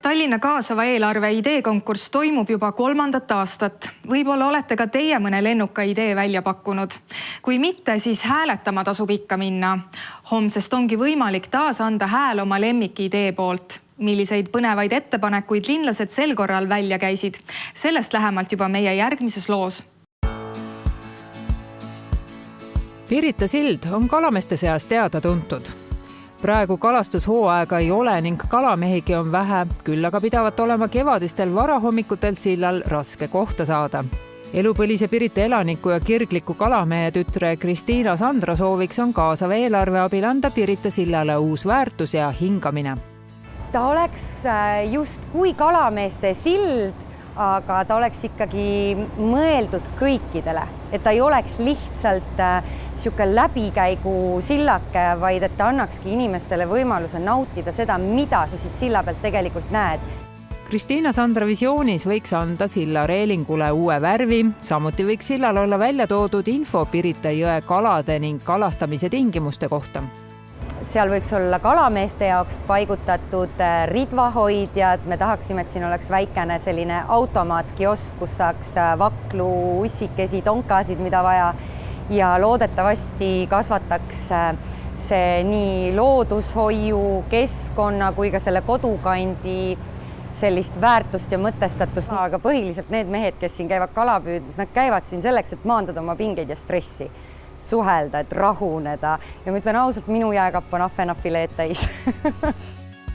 Tallinna kaasava eelarve ideekonkurss toimub juba 3. aastat. Võib-olla olete ka teie mõne lennuka idee välja pakkunud. Kui mitte, siis hääletama tasub ikka minna. Homsest ongi võimalik taas anda hääl oma lemmikidee poolt. Milliseid põnevaid ettepanekuid linlased sel korral välja käisid? Sellest lähemalt juba meie järgmises loos. Pirita sild on kalameeste seas teada tuntud. Praegu kalastushooaega ei ole ning kalamehigi on vähe, küll aga pidavat olema kevadistel varahommikutel sillal raske kohta saada. Elupõlise Pirita elaniku ja kirgliku kalamehe tütre Kristiina Sandra sooviks on kaasava eelarve abil anda Pirita sillale uus väärtus ja hingamine. Ta oleks just kui kalameeste sild, aga ta oleks ikkagi mõeldud kõikidele, et ta ei oleks lihtsalt sihuke läbikäigu sillake, vaid et ta annakski inimestele võimaluse nautida seda, mida sa siit silla pealt tegelikult näed. Kristiina Sandra visioonis võiks anda silla reelingule uue värvi, samuti võiks sillal olla välja toodud info Pirita jõe kalade ning kalastamise tingimuste kohta. Seal võiks olla kalameeste jaoks paigutatud ridvahoidjad. Me tahaksime, et siin oleks väikene selline automaatkiosk, kus saaks vaklu, ussikesi, tonkasid, mida vaja. Ja loodetavasti kasvataks see nii loodushoiu, keskkonna kui ka selle kodukandi sellist väärtust ja mõtestatust. Aga põhiliselt need mehed, kes siin käivad kalapüüdlis, nad käivad siin selleks, et maandada oma pingeid ja stressi. Suhelda, et rahuneda ja ma ütlen ausalt, minu jääkapp on ahvenafileed täis.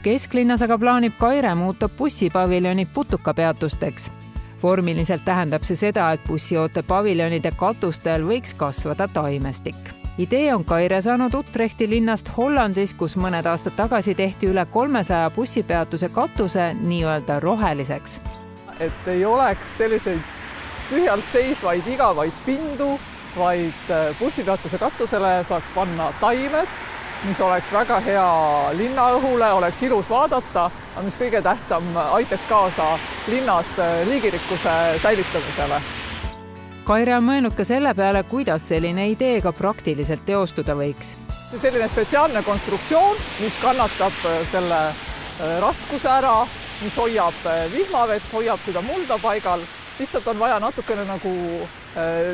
Kesklinnas aga plaanib Kaire muuta bussipaviljoni putukapeatusteks. Vormiliselt tähendab see seda, et bussioote paviljonide katustel võiks kasvada taimestik. Idee on Kaire saanud Utrechti linnast Hollandis, kus mõned aastad tagasi tehti üle 300 bussipeatuse katuse nii-öelda roheliseks. Et ei oleks selliseid tühjalt seisvaid igavaid pindu, vaid bussipeatuse katusele saaks panna taimed, mis oleks väga hea linnaõhule, oleks ilus vaadata, aga mis kõige tähtsam, aitaks kaasa linnas liigirikkuse säilitamisele. Kaire on mõelnud ka selle peale, kuidas selline idee ka praktiliselt teostuda võiks. Selline spetsiaalne konstruktsioon, mis kannatab selle raskuse ära, mis hoiab vihmavett, hoiab seda mulda paigal. Lihtsalt on vaja natukene nagu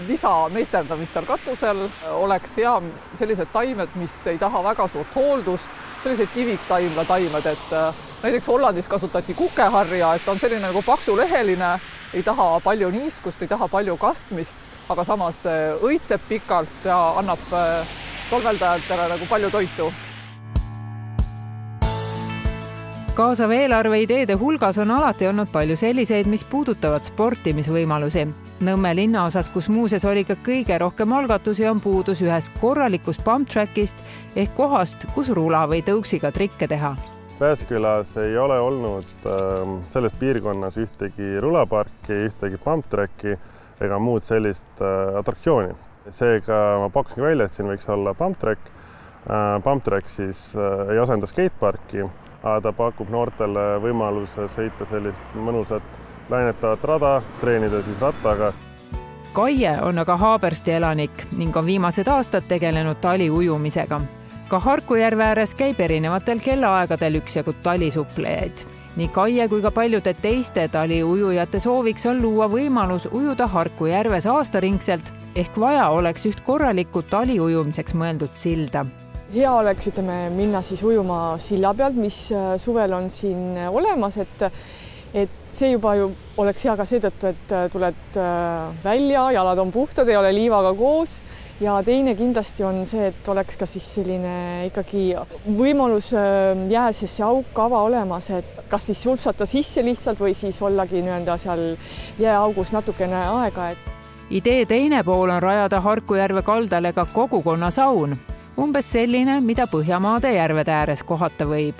lisameisterdamist seal katusel. Oleks hea sellised taimed, mis ei taha väga suurt hooldust, sellised kiviktaimla taimed, et näiteks Hollandis kasutati kukeharja, et on selline nagu paksuleheline, ei taha palju niiskust, ei taha palju kastmist, aga samas õitseb pikalt ja annab tolmeldajatele nagu palju toitu. Kaasava eelarve ideede hulgas on alati olnud palju selliseid, mis puudutavad sportimisvõimalusi. Nõmme linnaosas, kus muuseas oli ka kõige rohkem algatusi, on puudus ühest korralikust pumptrackist ehk kohast, kus rula või tõuksiga trikke teha. Pääskülas ei ole olnud selles piirkonnas ühtegi rulaparki, ühtegi pumptracki ega muud sellist atraktsiooni. Seega ma pakkusin välja, et siin võiks olla pumptrack. Pumptrack siis ei asenda skateparki, aga ta pakub noortele võimaluse sõita sellist mõnusat lainetavat rada, treenida siis rattaga. Kaie on aga Haabersti elanik ning on viimased aastad tegelenud taliujumisega. Ka Harkujärve ääres käib erinevatel kellaaegadel üksjagu talisuplejaid. Nii Kaie kui ka paljude teiste taliujujate sooviks on luua võimalus ujuda Harkujärves aastaringselt ehk vaja oleks üht korralikku taliujumiseks mõeldud silda. Hea oleks minna siis ujuma silla pealt, mis suvel on siin olemas, et see juba ju oleks hea ka seetõttu, et tuled välja, jalad on puhtad, ei ole liivaga koos ja teine kindlasti on see, et oleks ka siis selline ikkagi võimalus jää see auk ava olemas, et kas siis sulpsata sisse lihtsalt või siis ollagi seal jääaugus natukene aega. Idee teine pool on rajada Harkujärve kaldale ka kogukonna saun. Umbes selline, mida Põhjamaade järvede ääres kohata võib.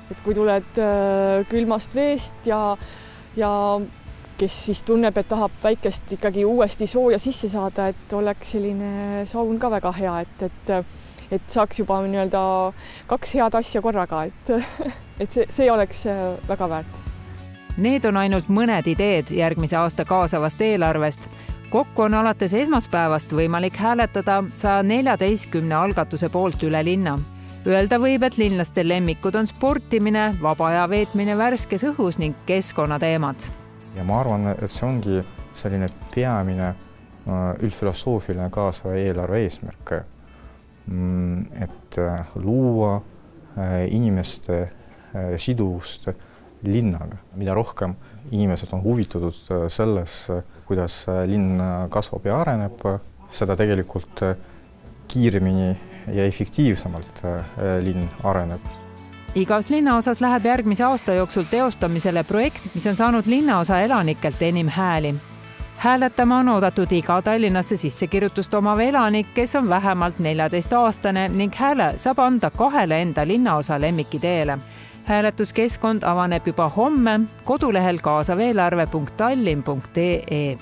Et kui tuled külmast veest ja kes siis tunneb, et tahab väikest ikkagi uuesti sooja sisse saada, et oleks selline saun ka väga hea, et saaks juba kaks head asja korraga, et see oleks väga väärt. Need on ainult mõned ideed järgmise aasta kaasavast eelarvest. Kokku on alates esmaspäevast võimalik hääletada 114 algatuse poolt üle linna. Öelda võib, et linlaste lemmikud on sportimine, vaba aja veetmine värskes õhus ning keskkonnateemad. Ja ma arvan, et see ongi selline peamine üldfilosoofiline kaasava eelarve eesmärk, et luua inimeste siduvust linnaga. Mida rohkem inimesed on huvitatud selles, kuidas linn kasvab ja areneb, seda tegelikult kiiremini ja efektiivsemalt linn areneb. Igas linnaosas läheb järgmise aasta jooksul teostamisele projekt, mis on saanud linnaosa elanikelt enim hääli. Hääletama on oodatud iga Tallinnasse sissekirjutust omav elanik, kes on vähemalt 14-aastane ning hääle saab anda 2 enda linnaosa lemmikideele. Hääletuskeskkond avaneb juba homme kodulehel kaasaveelarve.tallinn.ee.